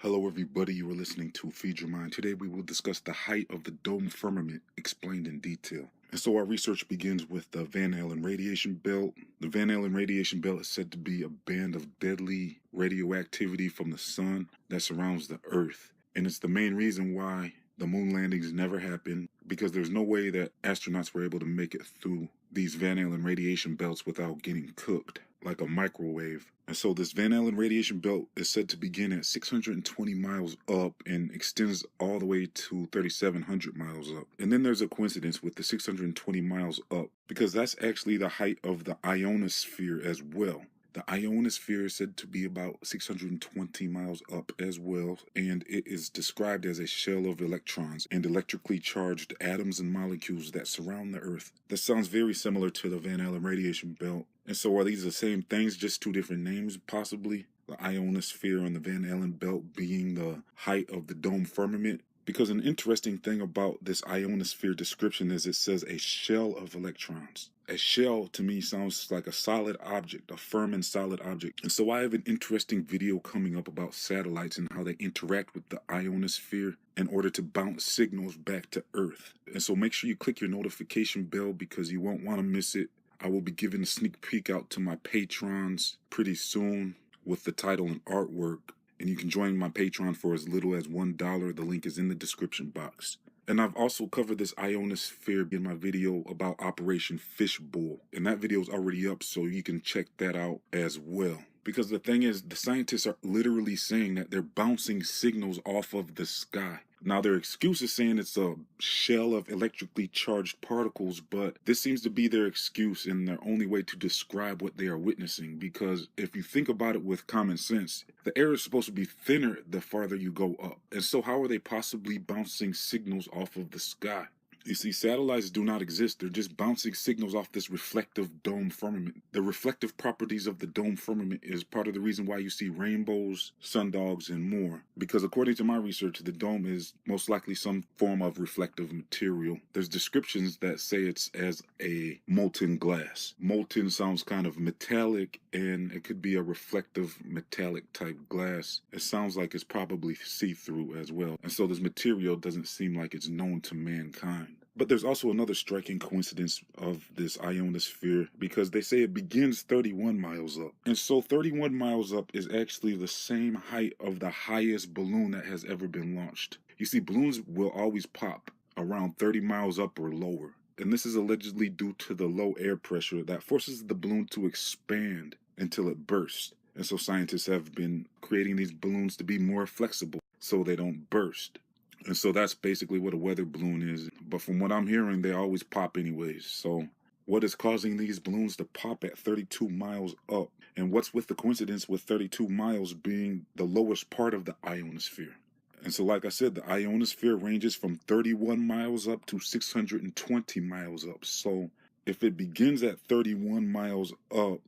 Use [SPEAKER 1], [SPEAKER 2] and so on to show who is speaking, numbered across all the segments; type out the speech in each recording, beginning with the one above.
[SPEAKER 1] Hello everybody, you are listening to Feed Your Mind. Today we will discuss the height of the dome firmament explained in detail. And so our research begins with the Van Allen radiation belt. The Van Allen radiation belt is said to be a band of deadly radioactivity from the sun that surrounds the Earth. And it's the main reason why the moon landings never happened, because there's no way that astronauts were able to make it through these Van Allen radiation belts without getting cooked like a microwave. And so this Van Allen radiation belt is said to begin at 620 miles up and extends all the way to 3,700 miles up. And then there's a coincidence with the 620 miles up, because that's actually the height of the ionosphere as well. The ionosphere is said to be about 620 miles up as well, and it is described as a shell of electrons and electrically charged atoms and molecules that surround the Earth. That sounds very similar to the Van Allen radiation belt. And so are these the same things, just two different names possibly? The ionosphere and the Van Allen belt being the height of the dome firmament? Because an interesting thing about this ionosphere description is it says a shell of electrons. A shell to me sounds like a solid object, a firm and solid object. And so I have an interesting video coming up about satellites and how they interact with the ionosphere in order to bounce signals back to Earth. And so make sure you click your notification bell because you won't want to miss it. I will be giving a sneak peek out to my patrons pretty soon with the title and artwork. And you can join my Patreon for as little as $1. The link is in the description box. And I've also covered this ionosphere in my video about Operation Fishbowl. And that video is already up, so you can check that out as well. Because the thing is, the scientists are literally saying that they're bouncing signals off of the sky. Now, their excuse is saying it's a shell of electrically charged particles, but this seems to be their excuse and their only way to describe what they are witnessing. Because if you think about it with common sense, the air is supposed to be thinner the farther you go up. And so how are they possibly bouncing signals off of the sky? You see, satellites do not exist. They're just bouncing signals off this reflective dome firmament. The reflective properties of the dome firmament is part of the reason why you see rainbows, sundogs, and more. Because according to my research, the dome is most likely some form of reflective material. There's descriptions that say it's as a molten glass. Molten sounds kind of metallic, and it could be a reflective metallic type glass. It sounds like it's probably see-through as well. And so this material doesn't seem like it's known to mankind. But there's also another striking coincidence of this ionosphere, because they say it begins 31 miles up. And so 31 miles up is actually the same height of the highest balloon that has ever been launched. You see, balloons will always pop around 30 miles up or lower. And this is allegedly due to the low air pressure that forces the balloon to expand until it bursts. And so scientists have been creating these balloons to be more flexible so they don't burst. And so that's basically what a weather balloon is. But from what I'm hearing, they always pop anyways. So what is causing these balloons to pop at 32 miles up? And what's with the coincidence with 32 miles being the lowest part of the ionosphere? And so like I said, the ionosphere ranges from 31 miles up to 620 miles up. So if it begins at 31 miles up,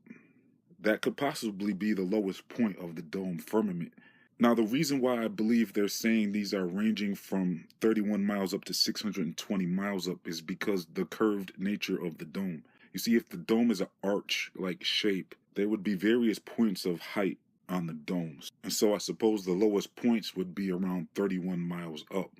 [SPEAKER 1] that could possibly be the lowest point of the dome firmament. Now, the reason why I believe they're saying these are ranging from 31 miles up to 620 miles up is because the curved nature of the dome. You see, if the dome is an arch-like shape, there would be various points of height on the domes. And so I suppose the lowest points would be around 31 miles up.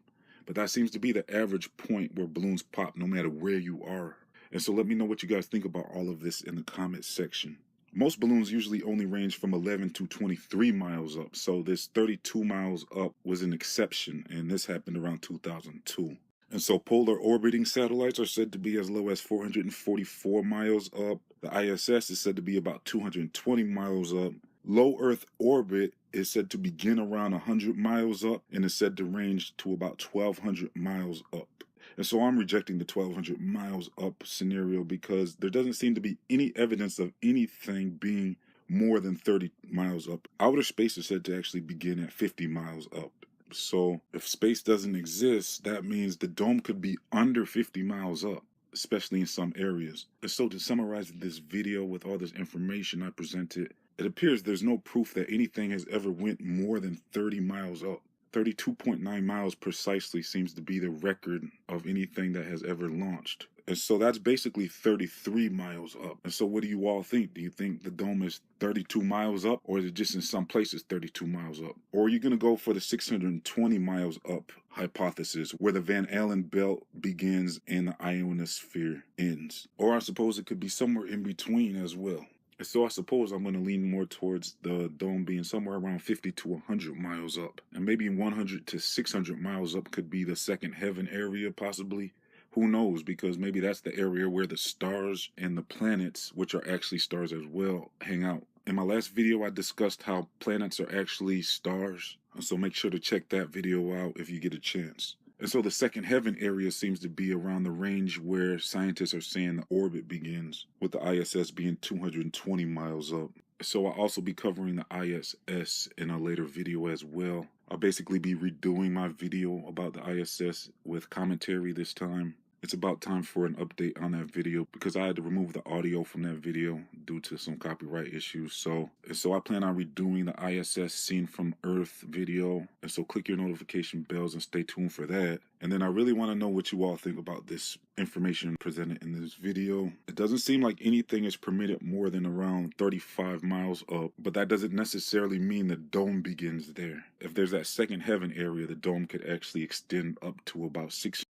[SPEAKER 1] But that seems to be the average point where balloons pop no matter where you are. And so let me know what you guys think about all of this in the comment section. Most balloons usually only range from 11 to 23 miles up, so this 32 miles up was an exception, and this happened around 2002. And so polar orbiting satellites are said to be as low as 444 miles up. The ISS is said to be about 220 miles up. Low Earth orbit is said to begin around 100 miles up and is said to range to about 1,200 miles up. And so I'm rejecting the 1,200 miles up scenario because there doesn't seem to be any evidence of anything being more than 30 miles up. Outer space is said to actually begin at 50 miles up. So if space doesn't exist, that means the dome could be under 50 miles up, especially in some areas. And so to summarize this video with all this information I presented, it appears there's no proof that anything has ever went more than 30 miles up. 32.9 miles precisely seems to be the record of anything that has ever launched. And so that's basically 33 miles up. And so what do you all think? Do you think the dome is 32 miles up, or is it just in some places 32 miles up? Or are you going to go for the 620 miles up hypothesis, where the Van Allen belt begins and the ionosphere ends? Or I suppose it could be somewhere in between as well. And so I suppose I'm going to lean more towards the dome being somewhere around 50 to 100 miles up. And maybe 100 to 600 miles up could be the second heaven area, possibly. Who knows? Because maybe that's the area where the stars and the planets, which are actually stars as well, hang out. In my last video, I discussed how planets are actually stars. So make sure to check that video out if you get a chance. And so the second heaven area seems to be around the range where scientists are saying the orbit begins, with the ISS being 220 miles up. So I'll also be covering the ISS in a later video as well. I'll basically be redoing my video about the ISS with commentary this time. It's about time for an update on that video because I had to remove the audio from that video due to some copyright issues. So I plan on redoing the ISS scene from Earth video. And so click your notification bells and stay tuned for that. And then I really want to know what you all think about this information presented in this video. It doesn't seem like anything is permitted more than around 35 miles up, but that doesn't necessarily mean the dome begins there. If there's that second heaven area, the dome could actually extend up to about 6